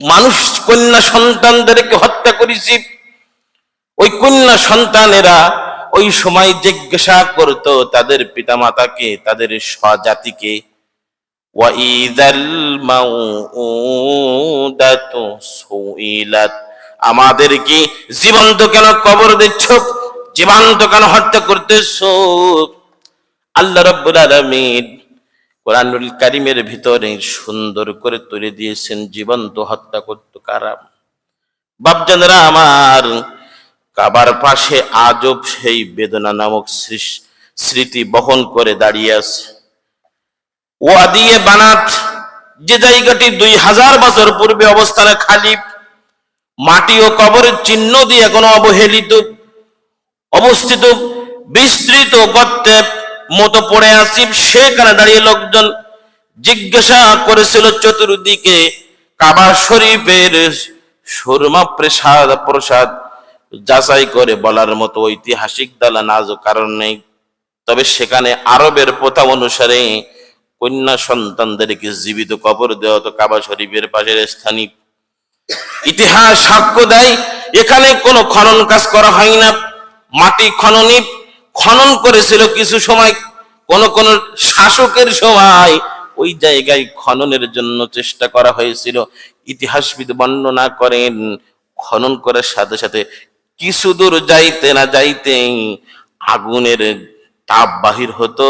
মানুষ কন্যা সন্তানদেরকে হত্যা করেছি। ওই কন্যা সন্তানেরা ওই সময় জিজ্ঞাসা করত তাদের পিতামাতাকে, তাদের স্বজাতিকে, ওয়াইদাল মাউউদাতু সুইলাত, আমাদের কি জীবন্ত কেন কবর দিচ্ছ, জীবন্ত কেন হত্যা করতেছো? আল্লাহ রাব্বুল আলামিন কোরআনুল কারীমের ভিতরে সুন্দর করে তুলে দিয়েছেন জীবন্ত হত্যা করত কারা। বাপজানেরা আমার, কাবার পাশে আজব সেই বেদনা নামক স্মৃতি বহন করে দাঁড়িয়ে আছে ওয়াদিয়ে বানাত, যে জায়গাটি 2000 বছর পূর্বে অবস্থানে খালি, মাটি ও কবরের চিহ্ন দিয়ে এখনো অবহেলিত অবস্থিত বিস্তৃত গর্তে মতো পড়ে আসি। সেখানে দাঁড়িয়ে লোকজন জিজ্ঞাসা করেছিল চতুর্দিকে কাবা শরীফের সুরমা প্রসাদ যাচাই করে বলার মতো ঐতিহাসিক দালান আজও কারণ নেই। তবে সেখানে আরবের প্রথা অনুসারে কন্যা সন্তানদেরকে জীবিত কবর দেওয়া হতো কাবা শরীফের পাশের স্থানীয়। ইতিহাস সাক্ষ্য দেয় এখানে কোনো খনন কাজ করা হয় না। মাটি খনন করেছিল কিছু সময়, কোন কোন শাসকের সময় ওই জায়গায় খননের জন্য চেষ্টা করা হয়েছিল। ইতিহাসবিদ বর্ণনা করেন খনন করার সাথে সাথে কিছু দূর যাইতে না যাইতেই আগুনের তাপ বাহির হতো,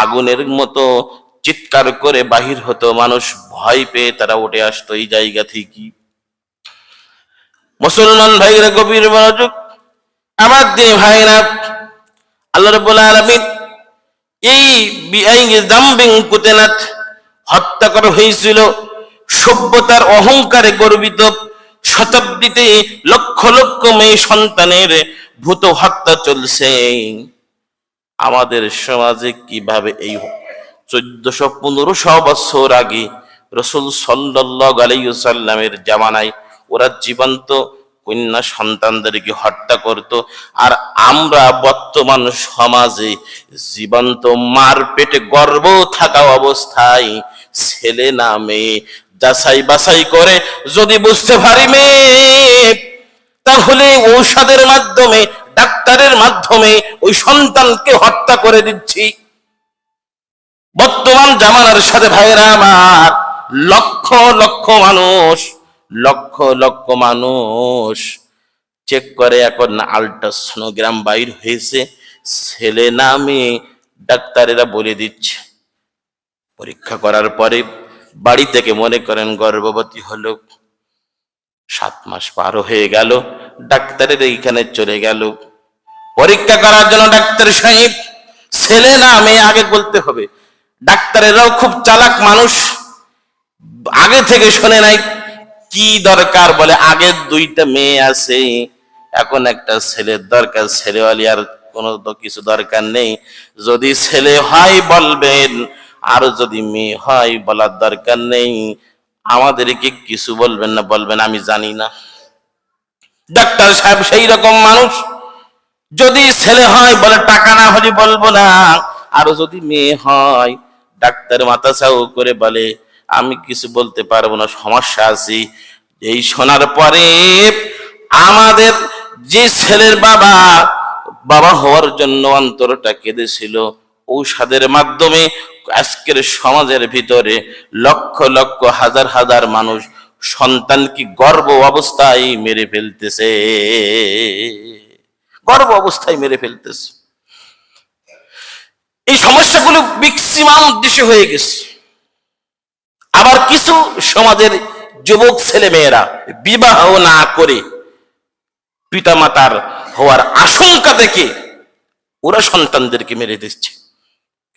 আগুনের মতো চিৎকার করে বাহির হতো, মানুষ ভয় পেয়ে তারা উঠে আসতো এই জায়গা থেকে। মুসলমান ভাইরা গভীর মনোযোগ, আমার দিনে ভাইরা, আল্লাহ রাব্বুল আলামিন এই যামবিন কুতিলাত হত্যা করা হয়েছিল সভ্যতার অহংকারে গর্বিত শতাব্দীতে লক্ষ লক্ষ মেয়ে সন্তানের ভূত হত্যা চলছে। আমাদের সমাজে কিভাবে এই 1400-1500 বছর আগে রাসূল সাল্লাল্লাহু আলাইহি ওয়াসাল্লামের জামানায় ওরা জীবন্ত কন্যা সন্তানদেরকে হত্যা করত, আর আমরা বর্তমান সমাজে জীবন্ত মার পেটে গর্ভ থাকা অবস্থায় ছেলে না মেয়ে যাচাই বাছাই করে যদি বুঝতে পারি মেয়ে, তাহলে ঔষধের মাধ্যমে, ডাক্তারের মাধ্যমে ওই সন্তানকে হত্যা করে দিচ্ছি। বর্তমান জামানার সাথে ভাইরা আমার লক্ষ লক্ষ মানুষ চেক করে এখন আল্ট্রাসোনোগ্রাম বাইর হয়েছে, ছেলে না মেয়ে ডাক্তারেরা বলে দিচ্ছে। পরীক্ষা করার পরে বাড়ি থেকে মনে করেন গর্ভবতী হলো, 7 মাস পার হয়ে গেল, ডাক্তারের এইখানে চলে গেল পরীক্ষা করার জন্য। ডাক্তার সাহেব ছেলে না মেয়ে আগে বলতে হবে। ডাক্তারেরাও খুব চালাক মানুষ, আগে থেকে শুনে নাই কি দরকার, বলে আগের 2টা মেয়ে আছে, এখন একটা ছেলের দরকার, ছেলেওয়ালি আর কোনো তো কিছু দরকার নেই। যদি ছেলে হয় বলবেন, আর যদি মেয়ে হয় বলার দরকার নেই, আমাদেরকে কিছু বলবেন না, বলবেন আমি জানি না। ডাক্তার সাহেব সেই রকম মানুষ, যদি ছেলে হয় বলে টাকা না হলে বলবো না, আর যদি মেয়ে হয় ডাক্তার মাথা চাউ করে বলে আমি কিছু বলতে পারবো না, সমস্যা আছে। এই শোনার পরে আমাদের যে ছেলের বাবা হওয়ার জন্য অন্তরটা কেঁদেছিল, ঔষধের মাধ্যমে আজকের সমাজের ভিতরে লক্ষ লক্ষ হাজার হাজার মানুষ সন্তানকে গর্ভ অবস্থায় মেরে ফেলতেছে, গর্ভ অবস্থায় মেরে ফেলতেছে। এই সমস্যাগুলো ম্যাক্সিমাম দেশে হয়ে গেছে। আবার কিছু সমাজের যুবক ছেলে মেয়েরা বিবাহ না করে পিতামাতার হওয়ার আশঙ্কা থেকে ওরা সন্তানদেরকে মেরে দিচ্ছে।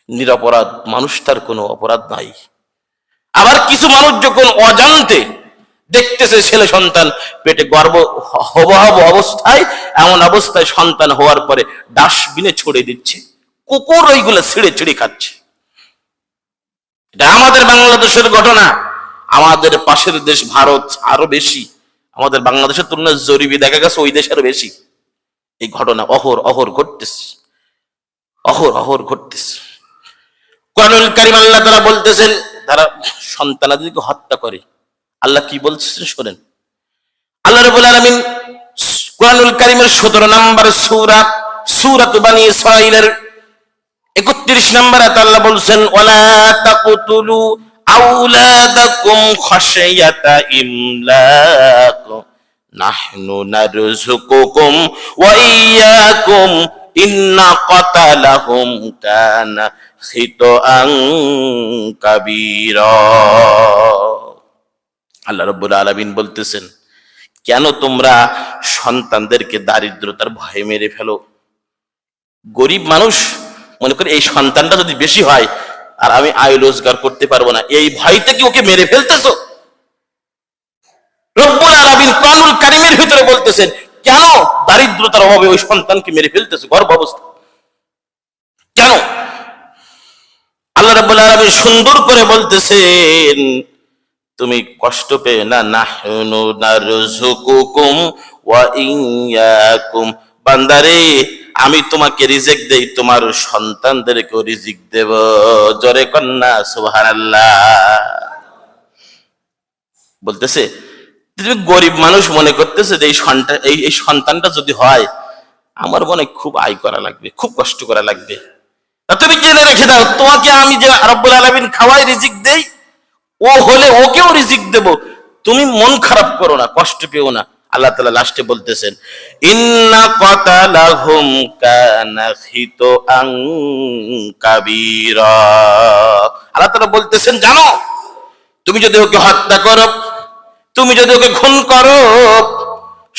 নিরপরাধ মানুষ, তার কোনো অপরাধ নাই। আবার কিছু মানুষ যখন অজান্তে দেখতেছে ছেলে সন্তান পেটে গর্ভ অবস্থায়, এমন অবস্থায় সন্তান হওয়ার পরে ডাস্টবিনে ছড়িয়ে দিচ্ছে, কুকুর ওইগুলো ছিঁড়ে ছিঁড়ে খাচ্ছে। এটা আমাদের বাংলাদেশের ঘটনা। আমাদের পাশের দেশ ভারত আরো বেশি, আমাদের বাংলাদেশের তুলনায় জরিপে দেখা গেছে ওই দেশ আরো বেশি। এই ঘটনা অহর ঘটতেছে। কোরআনুল কারীম আল্লাহ তাআলা বলতেছেন, তারা সন্তানাদিকে হত্যা করে, আল্লাহ কি বলছেন শোনেন। আল্লাহ রাব্বুল আলামিন কুরআনুল কারীমের 17 নম্বর সূরা সূরাত বনী ইসরাঈলের 31 নম্বর আয়াতে আল্লাহ বলছেন, ওয়ালা তাকতুলু আওলাদাকুম খাশিয়াতা ইমলাক নাহনু নারযুকুকুম ওয়া ইয়্যাকুম ইন্না কাতালাহুম কানা খিতাআন কাবীরা। আল্লাহ রাব্বুল আলামিন বলতেছেন, কেন তোমরা সন্তানদেরকে দারিদ্রতার ভয়ে মেরে ফেলো? গরিব মানুষ মনে করে এই সন্তানটা যদি বেশি হয় আর আমি আয় রোজগার করতে পারবো না, এই ভয়তে কি ওকে মেরে ফেলতেছো? রব্বুল আলামিন কুরআনুল কারীমের ভিতরে বলতেছেন, কেন দারিদ্রতার অভাবে ওই সন্তানকে মেরে ফেলতেছো গর্ভ অবস্থা? কেন? আল্লাহ রাব্বুল আলামিন সুন্দর করে বলতেছেন, তুমি কষ্ট পেয়ে না, নাহনু নারযুকুকুম ওয়া ইয়্যাকুম, বান্দারে আমি তোমাকে রিজিক দেই, তোমার সন্তানদেরকেও রিজিক দেব। জোরে কন্যা সুবহানাল্লাহ। বলতেছে তুমি গরিব মানুষ মনে করতেছে যে এই সন্তানটা যদি হয় আমার মনে খুব আয় করা লাগবে, খুব কষ্ট করা লাগবে। তুমি জেনে রেখে দাও, তোমাকে আমি যে রব্বুল আলামিন খাওয়াই রিজিক দেই, ও হলে ওকেও রিজিক দেব। তুমি মন খারাপ করো না, কষ্ট পেও না। আল্লাহ তাআলা লাস্টে বলতেছেন, ইন্না কাতালাহুম কানা খিতাআন কাবীরা। আল্লাহ তাআলা বলতেছেন, জানো তুমি যদি ওকে হত্যা করো, তুমি যদি ওকে খুন করো,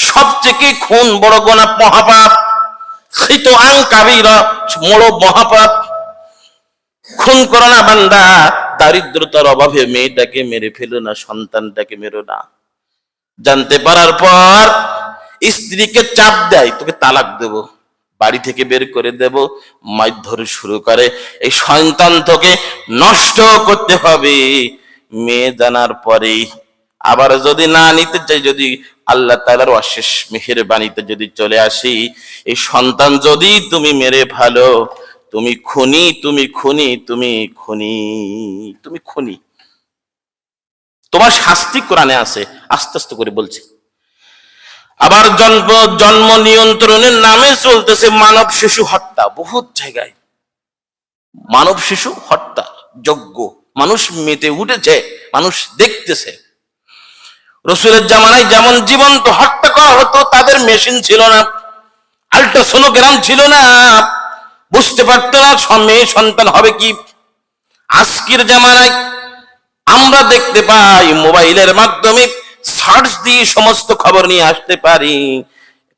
সবথেকে খুন বড় গুনাহ, মহাপাপ। খিতাআন কাবীরা, বড় মহাপাপ। খুন করো না বান্দা, দারিদ্রতার অভাবে মেয়েটাকে মেরে ফেলো না, সন্তানটাকে মেরো না। জানতে পারার পর স্ত্রীকে চাপ দেয়, তোকে তালাক দেব, বাড়ি থেকে বের করে দেব, মারধর শুরু করে, এই সন্তান তোকে নষ্ট করতে হবে। মেয়ে জানার পরেই আবার যদি না নিতে চাই, যদি আল্লাহ তাআলার অশেষ মেহেরবানিতে যদি চলে আসি, এই সন্তান যদি তুমি মেরে ফেলো, তুমি খুনি, তুমি খুনি, তুমি খুনি, তুমি খুনি। তোমার শাস্তি কোরআনে আছে। আস্তে আস্তে করে বলছি। আবার জন্ম নিয়ন্ত্রণের নামে চলতেছে মানব শিশু হত্যা। বহুত জায়গায় মানব শিশু হত্যা যজ্ঞ, মানুষ মেতে উঠেছে, মানুষ দেখতেছে। রাসূলের জামানায় যেমন জীবন্ত হত্যা করা হতো, তাদের মেশিন ছিল না, আল্ট্রাসোনোগ্রাম ছিল না, বুঝতে পারতো না মেয়ে সন্তান হবে কি। আজকের জামানায় আমরা দেখতে পাই, মোবাইলের মাধ্যমে সার্চ দিয়ে সমস্ত খবর নিয়ে আসতে পারি।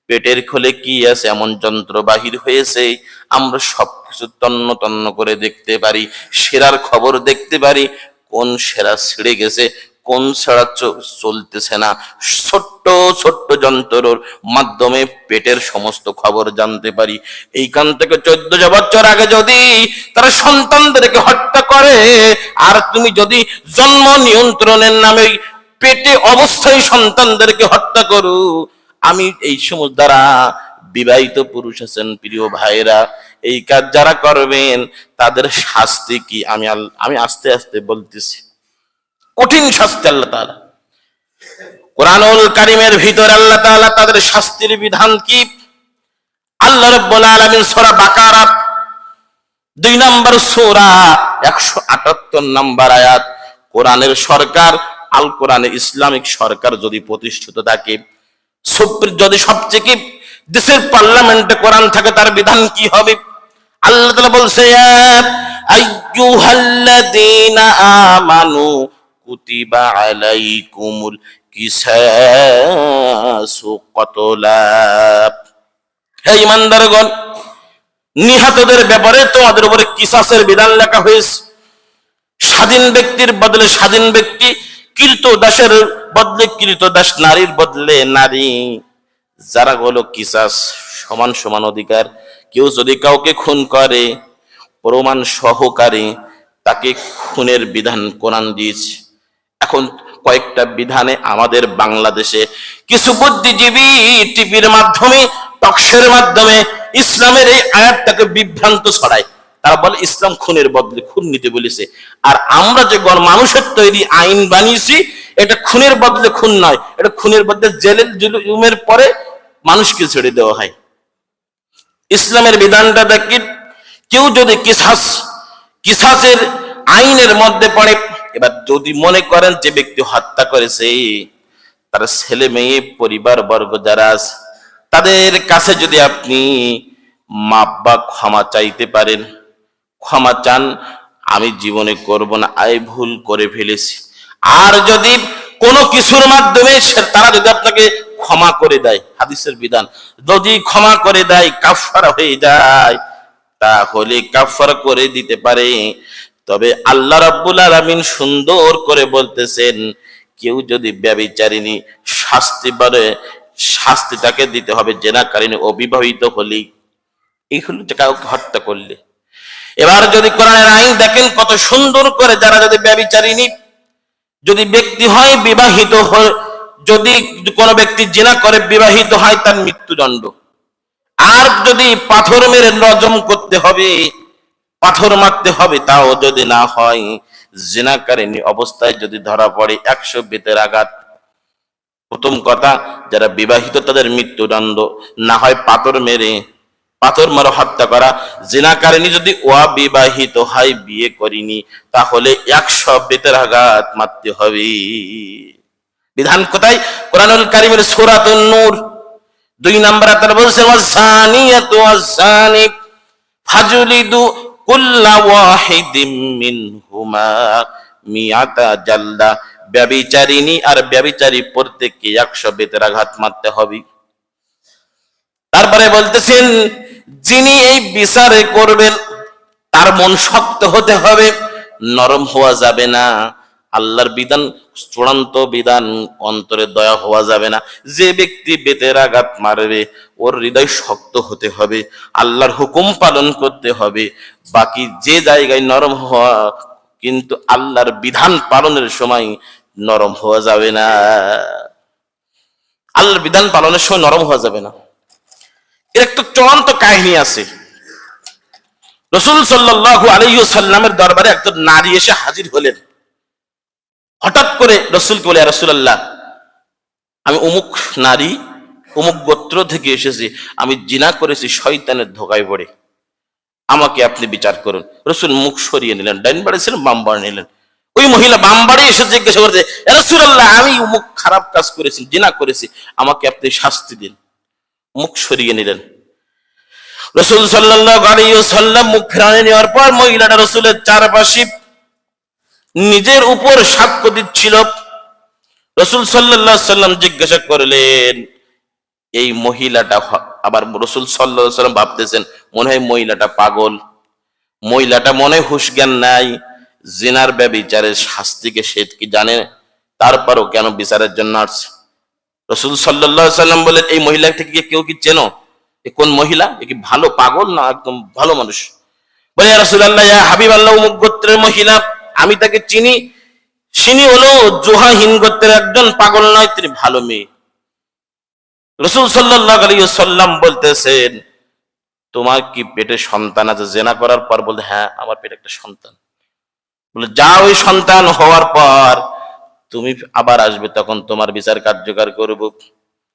পেটের খোলে কি আছে এমন যন্ত্র বাহির হয়েছে, আমরা সবকিছু তন্ন তন্ন করে দেখতে পারি। সেরার খবর দেখতে পারি, কোন সেরা ছিঁড়ে গেছে, কোন সেরা চলতেছে না। ছোট্ট ছোট্ট যন্ত্রের মাধ্যমে পেটের সমস্ত খবর জানতে পারি। এইখান থেকে 14 বছর আগে যদি তারা সন্তানদেরকে হত্যা করে, আর তুমি যদি জন্ম নিয়ন্ত্রণের নামে পেটে অবস্থায় সন্তানদেরকে হত্যা করো, আমি এই সমস্ত দ্বারা বিবাহিত পুরুষ আছেন প্রিয় ভাইরা, এই কাজ যারা করবেন তাদের শাস্তি কি আমি আস্তে আস্তে বলতেছি। কঠিন শাস্তি আল্লাহ তাআলা কুরআনুল কারীমের ভিতরে আল্লাহ তাআলা তাদের শাস্তির বিধান কি। আল্লাহ রাব্বুল আলামিন সূরা বাকারা 2 নম্বর সূরা 178 নম্বর আয়াত, কোরআনের সরকার, আল কোরআনে ইসলামিক সরকার যদি প্রতিষ্ঠিত থাকে, যদি সবচেয়ে দেশের পার্লামেন্টে কোরআন থাকে, তার বিধান কি হবে? আল্লাহ তাআলা বলছে, আইয়ুহাল্লাযীনা আমানু কুতিবা আলাইকুমুল কিসাসু কতলা। হে ঈমানদারগণ, নিহতদের ব্যাপারে তোমাদের উপরে কিসাসের বিধান লেখা হয়েছে। স্বাধীন ব্যক্তির বদলে স্বাধীন ব্যক্তি, কৃতদাসের বদলে কৃতদাস, নারীর বদলে নারী, যারা হলো কিসাস, সমান সমান অধিকার। কেউ যদি কাউকে খুন করে, প্রমাণ সহকারে তাকে খুনের বিধান কোরআন দিয়েছে। এখন কয়েকটা বিধানে আমাদের বাংলাদেশে কিছু বুদ্ধিজীবী টিভির মাধ্যমে, টকশোর মাধ্যমে ইসলামের এই আয়াতটাকে বিভ্রান্ত ছড়ায়। তারা বলে ইসলাম খুনের বদলে খুন নিতে বলেছে। আর আমরা যে মানুষের তৈরি আইন বানিয়েছি, এটা খুনের বদলে খুন নয়, এটা খুনের বদলে জেলের জুলুমের পরে মানুষকে ছেড়ে দেওয়া হয়। ইসলামের বিধানটা দেখি, কেউ যদি কিসাসের আইনের মধ্যে পড়ে, এবার যদি মনে করেন যে ব্যক্তি হত্যা করেছে তার ছেলে মেয়ে পরিবার বর্গ যারা আছে তাদের কাছে যদি আপনি মাপ বা ক্ষমা চাইতে পারেন, ক্ষমা চান, আমি জীবনে করব না, আই ভুল করে ফেলেছি। আর যদি কোনো কিছুর মাধ্যমে তারা যদি আপনাকে ক্ষমা করে দেয়, হাদিসের বিধান, যদি ক্ষমা করে দেয় কাফারা হয়ে যায়, তাহলে কাফারা করে দিতে পারে। তবে আল্লাহ রাব্বুল আলামিন সুন্দর করে বলতেছেন, কেউ যদি ব্যভিচারিণী শাস্তি বলে, শাস্তি তাকে দিতে হবে জেনাকারিণী অবিবাহিত হলেই, এই হলো যে কাউকে হত্যা করলে। এবার যদি কোরআনের আইন দেখেন কত সুন্দর করে, যারা যদি ব্যভিচারিণী যদি ব্যক্তি হয় বিবাহিত হয়, যদি কোনো ব্যক্তি জিনা করে বিবাহিত হয় তার মৃত্যুদণ্ড। আর যদি পাথর মেরে রজম করতে হবে, পাথর মারতে হবে, তাও যদি না হয়, জিনাকারিণী অবস্থায় যদি ধরা পড়ে 100 বেতের আঘাত। প্রথম কথা, যারা বিবাহিত তাদের মৃত্যুদণ্ড, না হয় পাথর মারা হত্যা করা। জিনাকারিণী যদি অবিবাহিত হয়, বিয়ে করিনি, তাহলে 100 বেতের আঘাত মারতে হবে। বিধান কোথায়? কোরআনুল কারীমের সূরাতুন নূর 2 নম্বর আয়াতে বলছে, ওয়াসানিয়াতু ওয়াসানি ফাজলিদু কুল্লা ওয়াহিদিম মিনহুমা মিআতা জালদা। ব্যভিচারিণী আর ব্যভিচারী প্রত্যেককে 100 বেতের আঘাত মারতে হবে। তারপরে বলতেছেন, যিনি এই বিচারে করবেন তার মন শক্ত হতে হবে, নরম হওয়া যাবে না। আল্লাহর বিধান চূড়ান্ত বিধান, অন্তরে দয়া হওয়া যাবে না। যে ব্যক্তি বেতের আঘাত মারবে ওর হৃদয় শক্ত হতে হবে, আল্লাহর হুকুম পালন করতে হবে। বাকি যে জায়গায় নরম হওয়া, কিন্তু আল্লাহর বিধান পালনের সময় নরম হওয়া যাবে না। আল্লাহর বিধান পালনের সময় নরম হওয়া যাবে না। এর একটা চূড়ান্ত কাহিনী আছে। রাসূল সাল্লাল্লাহু আলাইহি ওয়াসাল্লামের দরবারে একজন নারী এসে হাজির হলেন। হঠাৎ করে রাসূলকে বলে, ইয়া রাসূলুল্লাহ, আমি অমুক নারী, অমুক গোত্র থেকে এসেছি, আমি জিনা করেছি শয়তানের ধোঁকায় পড়ে, আমাকে আপনি বিচার করুন। রাসূল মুখ সরিয়ে নিলেন, ডাইন বাড়ি ছিলেন, বাম বাড়ি নিলেন। ওই মহিলা বাম বাড়ি এসে জিজ্ঞাসা করছে, ইয়া রাসূলুল্লাহ, আমি অমুক খারাপ কাজ করেছি, জিনা করেছি, আমাকে আপনি শাস্তি দিন। মুখ সরিয়ে নিলেন। রাসূল সাল্লাল্লাহু আলাইহি ওয়াসাল্লাম মুখ ফিরিয়ে নেওয়ার পর মহিলাটা রাসূলের চারপাশে নিজের উপর সাক্ষ্য দিচ্ছিল। রাসূল সাল্লাল্লাহু আলাইহি ওয়াসাল্লাম জিজ্ঞাসা করলেন, এই মহিলাটা, আবার রাসূল সাল্লাল্লাহু আলাইহি ওয়াসাল্লাম ভাবতেছেন মনে হয় মহিলাটা পাগল, মহিলাটা মনে হুঁশ জ্ঞান নাই, জিনার ব্যভিচারের শাস্তিকে সে কি জানে, তারপরও কেন বিচারের জন্য আসছে। রাসূল সাল্লাল্লাহু আলাইহি ওয়াসাল্লাম বলেন, এই মহিলাটাকে কেউ কি চেনো? এ কোন মহিলা? এ কি ভালো পাগল না একদম ভালো মানুষ? বলে, ইয়া রাসূলুল্লাহ, ইয়া হাবিবাল্লাহ, অমুক গোত্রের মহিলা, আমি তাকে চিনি। তিনি হলো জুহাহিন গোত্রের একজন, পাগল নয়, তিনি ভালো মেয়ে। রাসূল সাল্লাল্লাহু আলাইহি ওয়াসাল্লাম বলতেছেন, তোমার কি পেটে সন্তান আছে? জিনা করার পর বলতে, হ্যাঁ, আমার পেটে একটা সন্তান। বলে, যাও, ওই সন্তান হওয়ার পর তুমি আবার আসবে, তখন তোমার বিচার কার্যকর করব।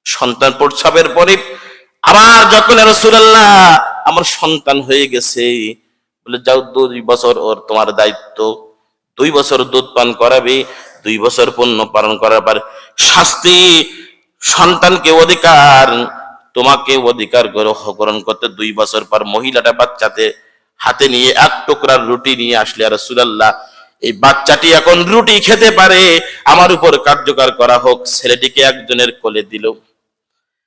সন্তান প্রসবের পরে আবার যখন, রাসূলুল্লাহ, আমার সন্তান হয়ে গেছে, বলে, যাও, 2 বছর ওর তোমার দায়িত্ব, 2 বছর দুধ পান করাবে, 2 বছর পূর্ণ পালন করার পর শাস্তি। সন্তানকে অধিকার, তোমাকে অধিকার গ্রহণ করতে 2 বছর পর মহিলাটা বাচ্চাতে হাতে নিয়ে 1 টুকরা রুটি নিয়ে আসলে, ইয়া রাসূলুল্লাহ, এই বাচ্চাটি এখন রুটি খেতে পারে, আমার উপর কার্যকর করা হোক। ছেলেটিকে একজনের কোলে দিল।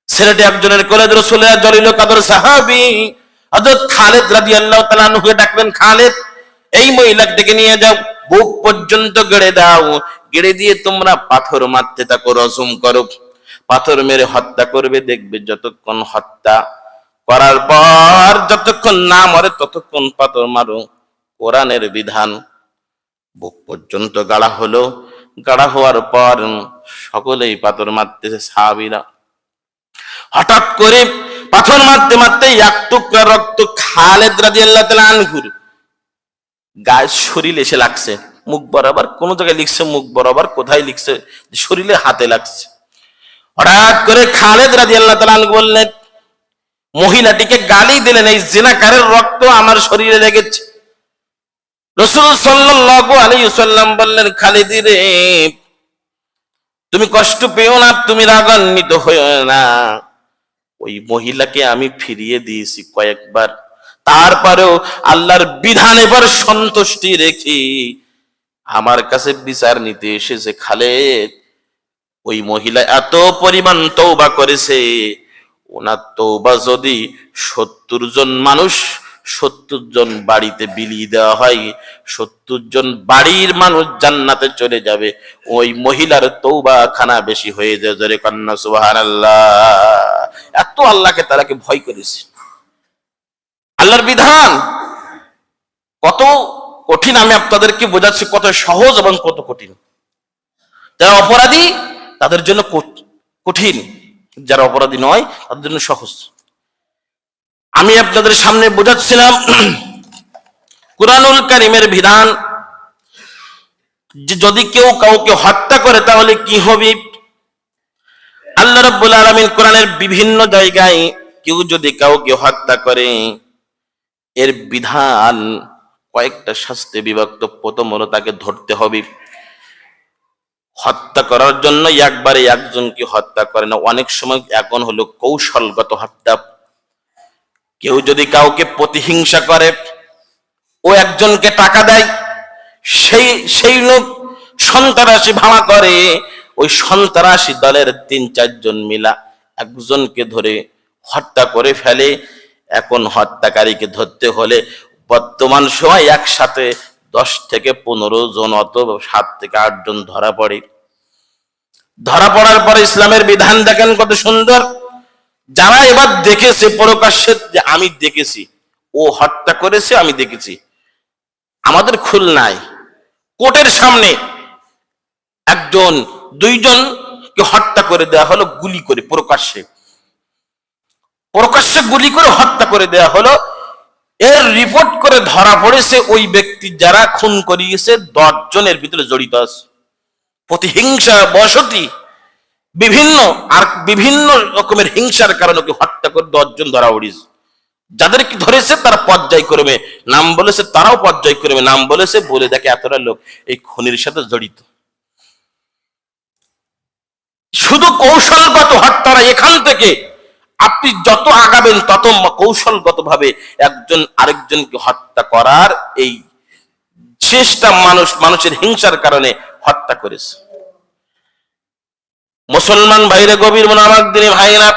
ছেলেটি একজনের কোলে রাসূলের জলিল কদর সাহাবী হযরত খালিদ রাদিয়াল্লাহু তাআলা আনহুকে ডাকলেন, খালিদ, এই মহিলাকে ডেকে নিয়ে যাও, বুক পর্যন্ত গেড়ে দাও, গেড়ে দিয়ে তোমরা পাথর মারতে থাকো, রজম করো, পাথর মেরে হত্যা করবে। দেখবে যতক্ষণ হত্যা করার পর যতক্ষণ না মরে ততক্ষণ পাথর মারো। কোরআনের বিধান। বুক পর্যন্ত গাড়া হলো, গাড়া হওয়ার পর সকলেই পাথর মারতেছে সাহাবীরা। হঠাৎ করে পাথর মারতে মারতে 1 টুকরা রক্ত খালিদ রাদিয়াল্লাহু তাআলা আনহুর গায়ে শরীরে এসে লাগছে, মুখ বরাবর, কোন জায়গায় লিখছে মুখ বরাবর, কোথায় লিখছে শরীরে হাতে লাগছে। হঠাৎ করে খালেদ রাদিয়াল্লাহু তাআলা আনহু বললেন, মহিলাটিকে গালি দিলেন, এই জিনাকারের রক্ত আমার শরীরে লেগেছে। রাসূল সাল্লাল্লাহু আলাইহি ওয়াসাল্লাম বললেন, খালিদ রে, তুমি কষ্ট পেও না, তুমি রাগান্বিত হইও না, ওই মহিলাকে আমি ফিরিয়ে দিয়েছি কয়েকবার, তারপরেও আল্লাহর বিধান এবার সন্তুষ্টি রেখে আমার কাছে বিচার নিতে এসেছে। খালেদ, ওই মহিলা এত পরিমাণ তওবা করেছে, ওনার তওবা যদি 70 জন মানুষ 70 জন বাড়িতে বিলিয়ে দেওয়া হয়, 70 জন বাড়ির মানুষ জান্নাতে চলে যাবে, ওই মহিলার তওবা খানা বেশি হয়ে যায়। জোরে কন্না সুবহানাল্লাহ। এত আল্লাহকে তারাকে ভয় করেছে। আল্লাহর বিধান কত কঠিন আমি আপনাদেরকে বোঝাচ্ছি, কত সহজ এবং কত কঠিন। যারা অপরাধী তাদের জন্য কঠিন, যারা অপরাধী নয় তাদের জন্য সহজ। আমি আপনাদের সামনে বোঝাচ্ছিলাম কুরআনুল কারীমের বিধান, যে যদি কেউ কাউকে হত্যা করে তাহলে কি হবে। আল্লাহ রাব্বুল আলামিন কোরআনের বিভিন্ন জায়গায় কেউ যদি কাউকে হত্যা করে এর বিধান কয়েকটা শাস্তি বিভক্ত। প্রথম হলো তাকে ধরতে হবে। হত্যা করার জন্য একবারে একজনকে হত্যা করে না, অনেক সময় এখন হলো কৌশলগত হত্যা। কেউ যদি কাউকে প্রতিহিংসা করে, ও একজনকে টাকা দেয়, সেই লোক সন্ত্রাসী ভাড়া করে, ওই সন্ত্রাসী দলের 3-4 জন মিলা একজনকে ধরে হত্যা করে ফেলে। এখন হত্যাকারীকে ধরতে হলে বর্তমান সময় একসাথে 10 থেকে 15 জন অথবা 7 থেকে 8 জন ধরা পড়ে। ধরা পড়ার পরে ইসলামের বিধান দেখেন কত সুন্দর। যারা এবার দেখেছে প্রকাশ্যে, যে আমি দেখেছি ও হত্যা করেছে, আমি দেখেছি, আমাদের খুলনায় কোর্টের সামনে 1-2জনকে হত্যা করে দেওয়া হলো গুলি করে, প্রকাশ্যে গুলি করে হত্যা করে দেওয়া হলো। এর রিপোর্ট করে ধরা পড়েছে ওই ব্যক্তি যারা খুন করিয়েছে 10 জনের ভিতরে জড়িত আছে। প্রতিহিংসা বশতি বিভিন্ন রকমের হিংসার কারণে ওকে হত্যা করে 10 জন ধরা পড়েছে। যাদেরকে ধরেছে তারা পর্যায়ক্রমে নাম বলেছে, তারাও পর্যায়ক্রমে নাম বলেছে, বলে দেখে এতটা লোক এই খুনের সাথে জড়িত। শুধু কৌশলগত হত্যা, এখান থেকে আপনি যত আগাবেন তত কৌশলগত ভাবে একজন আরেকজনকে হত্যা করার এই চেষ্টা মানুষের হিংসার কারণে হত্যা করেছে। মুসলমান ভাইরা, গভীর মনোযোগ দিয়ে ভাইরা,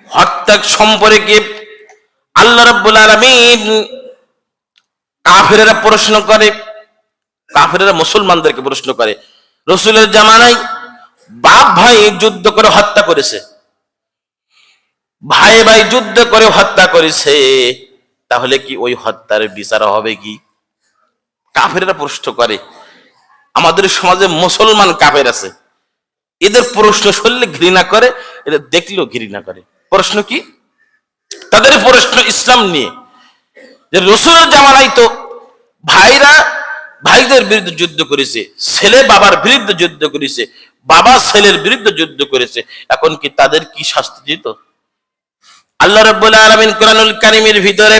হত্যা সম্পর্কে আল্লাহ রাব্বুল আলামিন কাফেররা প্রশ্ন করে, কাফেররা মুসলমানদেরকে প্রশ্ন করে, রাসূলের জামানায় বাপ ভাই যুদ্ধ করে হত্যা করেছে, ভাই ভাই যুদ্ধ করে হত্যা করেছে, তাহলে কি ওই হত্যার বিচার হবে কি? কাফেররা প্রশ্ন করে। আমাদের সমাজে মুসলমান কাফের আছে, এদের প্রশ্ন শুনলে ঘৃণা করে, এদের দেখলেও ঘৃণা করে। প্রশ্ন কি? তাদের প্রশ্ন ইসলাম নিয়ে, যে রাসূলের জামানায় তো ভাইরা ভাইদের বিরুদ্ধে যুদ্ধ করেছে, ছেলে বাবার বিরুদ্ধে যুদ্ধ করেছে, বাবা ছেলের বিরুদ্ধে যুদ্ধ করেছে, এখন কি তাদের কি শাস্তি দিত? আল্লাহ রাব্বুল আলামিন কোরআনুল কারীমের ভিতরে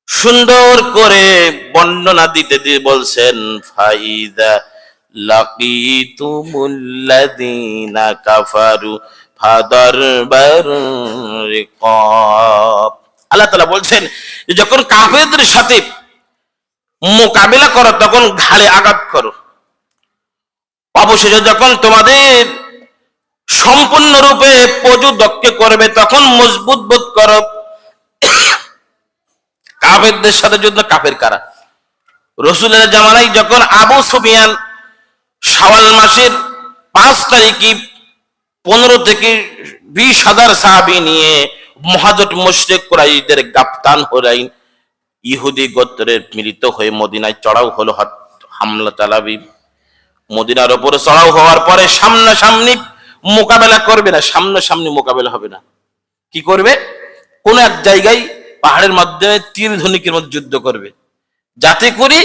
সুন্দর করে বর্ণনা দিতে দিয়ে বলছেন, ফাইদা লাকিতুমুল্লাযীনা কাফারু ফাদারবার রিকাব। আল্লাহ তাআলা বলছেন, যখন কাফেরদের সাথে মোকাবেলা করো তখন ঘাড়ে আঘাত করো, অবশেষে যখন তোমাদের সম্পূর্ণরূপে প্রযুদক্ষ করবে তখন মজবুত বোধ করো। কাফেরদের সাথে যুদ্ধ, কাফের কারা? রাসূলের জামানায় যখন আবু সুফিয়ান শাওয়াল মাসের 5 তারিখে 15 থেকে 20,000 সাহাবী নিয়ে মুহাজ্জত মুশরিক কুরাইশদের গাফতান হুরাইন ইহুদি গোত্রের মিলিত হয়ে মদিনায় চড়াও হলো, হামলা চালাবি। মদিনার উপরে চড়াও হওয়ার পরে সামনাসামনি মোকাবেলা করবে না, সামনাসামনি মোকাবেলা হবে না। কি করবে? কোন এক জায়গায় পাহাড়ের মাধ্যমে তীর ধনুকের মধ্যে যুদ্ধ করবে, যাতে করে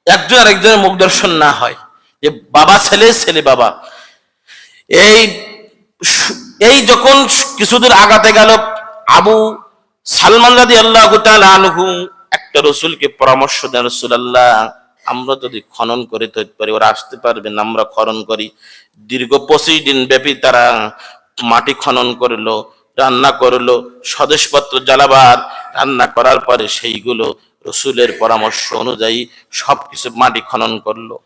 একজন আরেকজনের মুখ দর্শন না হয়, যে বাবা ছেলে, ছেলে বাবা। এই এই যখন কিছুদূর আগাতে গেল, আবু সালমান রাদিয়াল্লাহু তাআলা আনহু একটা রাসূলকে পরামর্শ দেন, রাসূলুল্লাহ, আমরা যদি খনন করে তৈরি পারি, ওরা আসতে পারবে না, আমরা খনন করি। দীর্ঘ 25 দিন ব্যাপী তারা মাটি খনন করলো, রান্না করলো, স্বদেশপত্র জ্বালাবার, রান্না করার পরে সেইগুলো রসুলের পরামর্শ অনুযায়ী সবকিছু মাটি খনন করলো।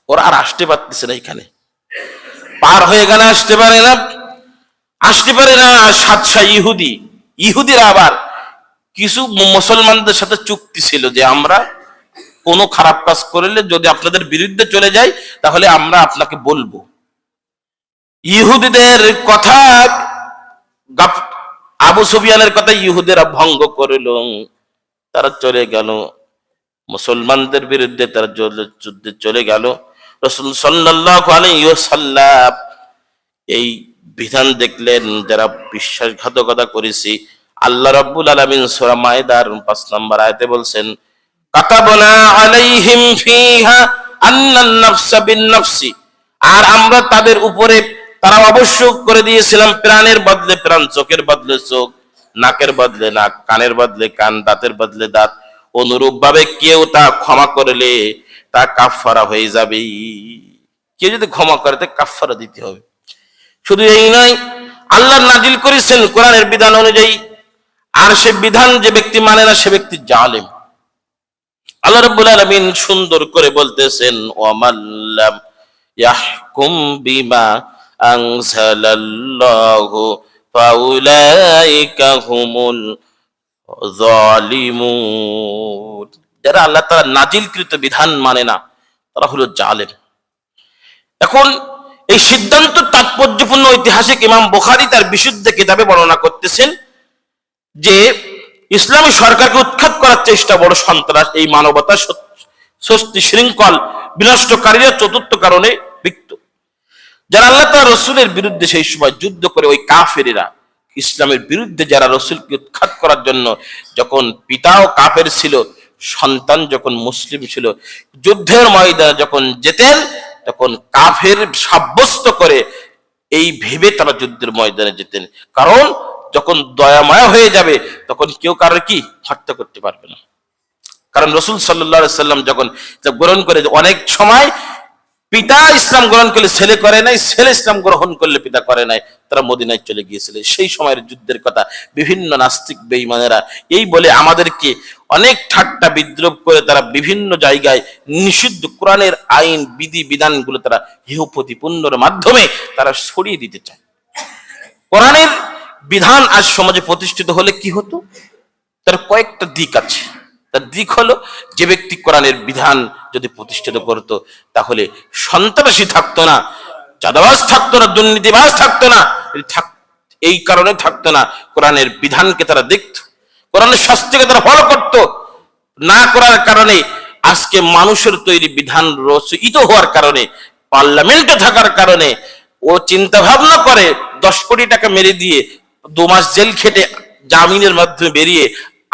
ওরা আর আসতে পারতেছে না, এখানে পার হয়ে গেলে আসতে পারে না, আসতে পারে না। সাতশা ইহুদিরা আবার কিছু মুসলমানদের সাথে চুক্তি ছিল যে আমরা কোনো খারাপ কাজ করলে যদি আপনাদের বিরুদ্ধে চলে যাই তাহলে আমরা আপনাকে বলবো। ইহুদিদের কথা, আবু সুফিয়ানের কথা ইহুদিরা ভঙ্গ করল, তারা চলে গেল মুসলমানদের বিরুদ্ধে, তারা যুদ্ধে চলে গেল। রাসূল সাল্লাল্লাহু আলাইহি ওয়াসাল্লাম এই বিধান দেখলেন, যারা বিশ্বাসঘাতকতা করেছি, আল্লাহ রাব্বুল আলামিন সূরা মায়েদার 5 নম্বর আয়াতে বলছেন, কাতাবনা আলাইহিম ফিহা আন্নান নাফসা বিন নাফসি, আর আমরা তাদের উপরে তারা আবশ্যক করে দিয়েছিলাম প্রাণের বদলে প্রাণ, চোখের বদলে চোখ, নাকের বদলে নাক, কানের বদলে কান, দাঁতের বদলে দাঁত। অনুরূপ ভাবে কেউ তা ক্ষমা করলে তা কাফারা হয়ে যাবে। কেউ যদি ক্ষমা করে তা কাফারা দিতে হবে। শুধু এই নয়, আল্লাহ নাজিল করেছেন কোরআনের বিধান অনুযায়ী, আর সে বিধান যে ব্যক্তি মানে না সে ব্যক্তি জালেম। আল্লাহ রাব্বুল আলামিন সুন্দর করে বলতেছেন, ওয়ামাল্লাম ইয়াহকুম বিমা আনজালাল্লাহু ফাউলাইকা হুমুল যালিমুন। যারা আল্লাহ তাআলা নাজিলকৃত বিধান মানে না তারা হলো জালেম। এখন এই সিদ্ধান্ত তাৎপর্যপূর্ণ ঐতিহাসিক ইমাম বুখারী তার বিশুদ্ধ কিতাবে বর্ণনা করতেছেন যে ইসলামী সরকারকে উৎখাত করার চেষ্টা বড় সন্ত্রাস, এই মানবতার সৃষ্টি শৃঙ্খল বিনষ্টকারীরা চতুর্থ কারণে লিপ্ত। যারা আল্লাহ তাআলা রাসূলের বিরুদ্ধে সেই সময় যুদ্ধ করে, ওই কাফেরেরা ইসলামের বিরুদ্ধে যারা রাসূলকে উৎখাত করার জন্য, যখন পিতাও কাফের ছিল, সন্তান যখন মুসলিম ছিল, যুদ্ধের ময়দানে যখন যেতেন তখন কাফের সাব্যস্ত করে এই ভেবে তারা যুদ্ধের ময়দানে যেতেন, কারণ যখন দয়াময় হয়ে যাবে তখন কেউ কারোর কি হত্যা করতে পারবে না। কারণ রাসূল সাল্লাল্লাহু আলাইহি সাল্লাম যখন গ্রহণ করে, অনেক সময় পিতা ইসলাম গ্রহণ করলে ছেলে করে নাই, ছেলে ইসলাম গ্রহণ করলে পিতা করে নাই, তারা মদিনায় চলে গিয়েছিল। সেই সময়ের যুদ্ধের কথা বিভিন্ন নাস্তিক বেঈমানেরা এই বলে আমাদেরকে অনেক ঠাট্টা বিদ্রুপ করে তারা বিভিন্ন জায়গায় নিষিদ্ধ কোরআনের আইন বিধি বিধানগুলো তারা হেয় প্রতিপন্নর মাধ্যমে তারা ছড়িয়ে দিতে চায়। কোরআনের বিধান আজ সমাজে প্রতিষ্ঠিত হলে কি হতো, তার কয়েকটা দিক আছে। তার দিক হলো, যে ব্যক্তি কোরআনের বিধান যদি প্রতিষ্ঠিত করত তাহলে সন্ত্রাসী থাকতো না, চাঁদাবাজ থাকতো না, দুর্নীতিবাজ থাকতো না, এই কারণে থাকতো না কোরআনের বিধানকে তারা দেখত, কোরআনের শাস্তিকে তারা ফলো করত। না করার কারণে আজকে মানুষের তৈরি বিধান রচিত হওয়ার কারণে, পার্লামেন্টে থাকার কারণে ও চিন্তা ভাবনা করে 10 কোটি টাকা মেরে দিয়ে 2 মাস জেল খেটে জামিনের মাধ্যমে বেরিয়ে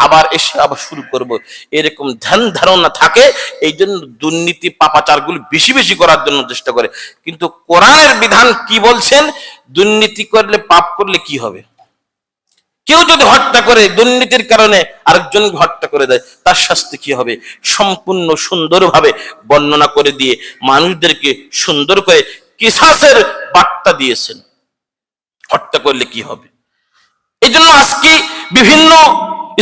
আবার এসে আবার শুরু করব, এরকম ধ্যান ধারণা থাকে। এই জন্য দুর্নীতি পাপাচারগুলো বেশি বেশি করার জন্য চেষ্টা করে। কিন্তু কোরআনের বিধান কি বলছেন, দুর্নীতি করলে, পাপ করলে কি হবে? কেউ যদি হত্যা করে, দুর্নীতির কারণে আরেকজনকে হত্যা করে দেয়, তার শাস্তি কি হবে? সম্পূর্ণ সুন্দরভাবে বর্ণনা করে দিয়ে মানুষদেরকে সুন্দর করে কিসাসের বার্তা দিয়েছেন, হত্যা করলে কি হবে। এই জন্য আজকে বিভিন্ন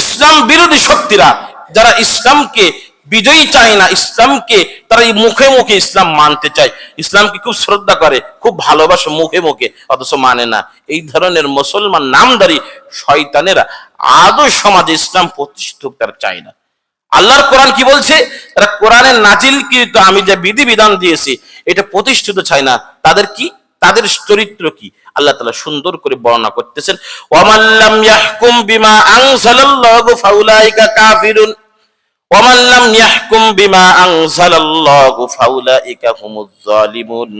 ইসলাম বিরোধী শক্তিরা, যারা ইসলামকে বিজয়ী চায় না, ইসলামকে তারা এই মুখে মুখে ইসলাম মানতে চায়, ইসলামকে খুব শ্রদ্ধা করে, খুব ভালোবাসে মুখে মুখে, অথচ মানে না, এই ধরনের মুসলমান নামধারী শয়তানেরা আদৌ সমাজে ইসলাম প্রতিষ্ঠিত তারা চায় না। আল্লাহর কোরআন কি বলছে, তারা কোরআনের নাজিলকৃত আমি যে বিধি বিধান দিয়েছি এটা প্রতিষ্ঠিত চায় না। তাদের কি, তাদের চরিত্র কি, আল্লাহ তাআলা সুন্দর করে বর্ণনা করতেছেন, ওয়ামান লাম ইয়াহকুম বিমা আনজালাল্লাহু ফাউলাইকা কাফিরুন ওয়ামান লাম ইয়াহকুম বিমা আনজালাল্লাহু ফাউলাইকা হুমুজ যালিমুন।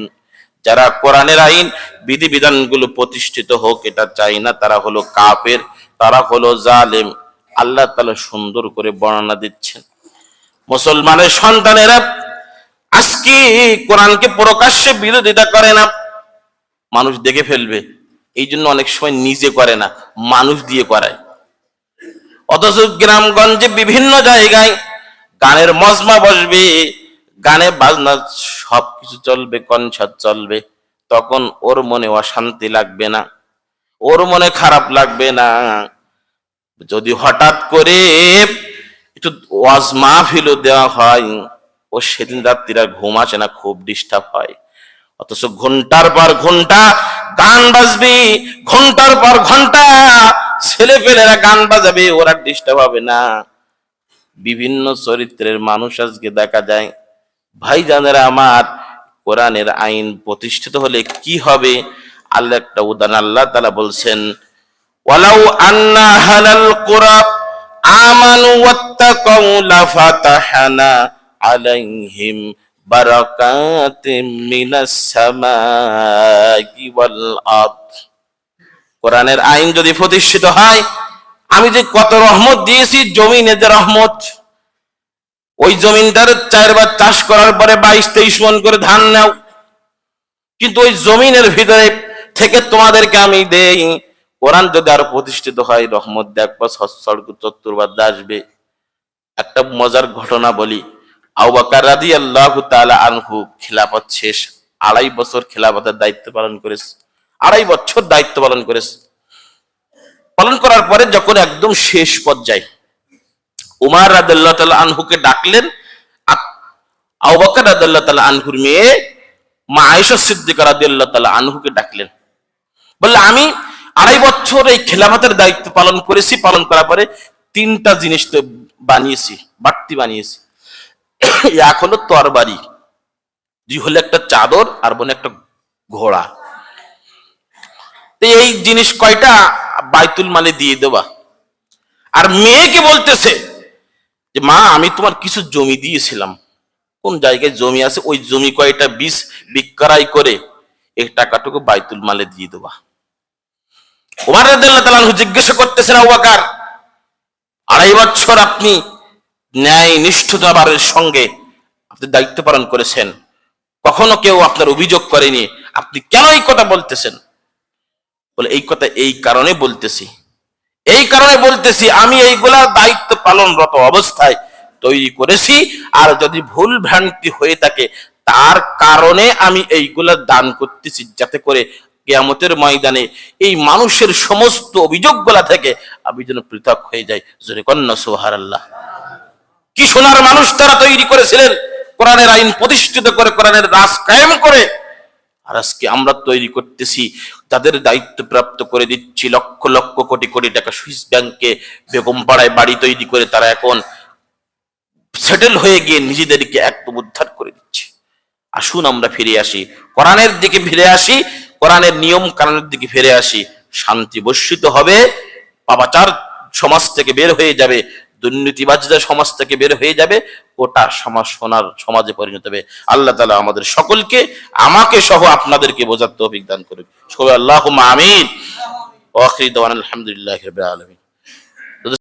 যারা কোরআনের আইন বিধি বিধানগুলো প্রতিষ্ঠিত হোক এটা চায় না, তারা হলো কাফের, তারা হলো জালেম। আল্লাহ তাআলা সুন্দর করে বর্ণনা দিচ্ছেন। মুসলমানের সন্তানেরা আজকে কোরআনকে প্রকাশ্যে বিরোধিতা করে না, মানুষ দেখে ফেলবে, এই জন্য অনেক সময় নিজে করে না, মানুষ দিয়ে করায়। অথচ গ্রামগঞ্জে বিভিন্ন জায়গায় গানের মজমা বসবে, গানে বাজনা সবকিছু চলবে, কনসার্ট চলবে, তখন ওর মনে অশান্তি লাগবে না, ওর মনে খারাপ লাগবে না। যদি হঠাৎ করে একটু ওয়াজ মাহফিলও দেওয়া হয়, ও সেদিন রাত্রিরা ঘুম আসে না, খুব ডিস্টার্ব হয়। অথচ ঘন্টার পর ঘন্টা গান বাজবে, ঘন্টার পর ঘন্টা ছেলে পেলেরা গান বাজাবে, ওরা ডিস্টার্ব হবে না। বিভিন্ন চরিত্রের মানুষ আজকে দেখা যায়। ভাইজানেরা আমার, কোরআনের আইন প্রতিষ্ঠিত হলে কি হবে? আল্লাহ একটা উদাহরণ আল্লাহ তাআলা বলছেন, ওয়ালাউ আন্না আহলাল কুরা আমানু ওয়াত্তাকাউ লাফাতাহনা আলাইহিম বারাকাতিম মিনাস সামাই ওয়াল আরদ। কোরআনের আইন যদি প্রতিষ্ঠিত হয়, আমি যে কত রহমত দিয়েছি, জমিনে যে রহমত, ওই জমিনটার 4 বার চাষ করার পরে 22-23 মণ করে ধান নাও, কিন্তু ওই জমিনের ভিতরে থেকে তোমাদেরকে আমি দেই। কোরআন যদি আরো প্রতিষ্ঠিত হয়, রহমত দেখবা চতুর্বার আসবে। একটা মজার ঘটনা বলি, আবু বকর রাদিয়াল্লাহু তাআলা আনহু খিলাফত শেষ, 2.5 বছর খিলাফতের দায়িত্ব পালন করেছে, 2.5 বছর দায়িত্ব পালন করেছে। পালন করার পরে যখন একদম শেষ পর্যায়ে উমর রাদিয়াল্লাহু তাআলা আনহুকে ডাকলেন, আবু বকর রাদিয়াল্লাহু তাআলা আনহুর মেয়ে মা আয়েশা সিদ্দিকা রাদিয়াল্লাহু তাআলা আনহুকে ডাকলেন, বললেন আমি 2.5 বছর এই খিলাফতের দায়িত্ব পালন করেছি, পালন করার পরে 3টা জিনিস তো বানিয়েছি, বাড়তি বানিয়েছি। এক হলো তরবারি, দুই হলো একটা চাদর, আর বোন একটা ঘোড়া। এই জিনিস কয়টা বাইতুল মালে দিয়ে দেবা। আর মেয়েকে বলতেছে যে মা, আমি তোমার কিছু জমি দিয়েছিলাম, কোন জায়গায় জমি আছে, ওই জমি কয়টা বীজ বিক্রয় করে এই টাকাটুকু বাইতুল মালে দিয়ে দেবা। ওমর রাদিয়াল্লাহু তাআলা আনহু জিজ্ঞাসা করতেছেন, আবু বকর, 2.5 বছর আপনি ন্যায় নিষ্ঠতার সঙ্গে আপনি দায়িত্ব পালন করেছেন, কখনো কেউ আপনার অভিযোগ করেনি, আপনি কেন এই কথা বলতেছেন? বলে এই কথা এই কারণে বলতেছি, এই কারণে বলতেছি, আমি এইগুলা দায়িত্ব পালনরত অবস্থায় তৈরি করেছি, আর যদি ভুল ভ্রান্তি হয়ে থাকে তার কারণে আমি এইগুলা দান করতেছি, যাতে করে কিয়ামতের ময়দানে এই মানুষের সমস্ত অভিযোগগুলা থেকে আমি যেন পৃথক হয়ে যাই। জোরে কন্না সুবহানাল্লাহ। কি সোনার মানুষ তারা তৈরি করেছিলেন, কোরআনের আইন প্রতিষ্ঠিত করে, কোরআনের রাজ কায়েম করে। আর আজকে আমরা তৈরি করতেছি, তাদের দায়িত্ব প্রাপ্ত করে দিচ্ছি, লক্ষ লক্ষ কোটি কোটি টাকা সুইস ব্যাংকে বেগম পাড়ায় বাড়ি তৈরি করে তারা এখন সেটেল হয়ে গিয়ে নিজেদেরকে একদম উদ্ধার করে দিচ্ছে। আসুন আমরা ফিরে আসি, কোরআনের দিকে ফিরে আসি, কোরআনের নিয়ম কানুনের দিকে ফিরে আসি, শান্তি বর্ষিত হবে, পাপাচার সমাজ থেকে বের হয়ে যাবে, দুর্নীতিবাজদের সমাজ থেকে বের হয়ে যাবে, ওটা সমাজ সোনার সমাজে পরিণত হবে। আল্লাহ তাআলা আমাদের সকলকে, আমাকে সহ আপনাদেরকে বোঝার তৌফিক দান করুন। আল্লাহুম্মা আমিন। ওয়া আখিরু দাওয়ানা আলহামদুলিল্লাহি রাব্বিল আলামিন।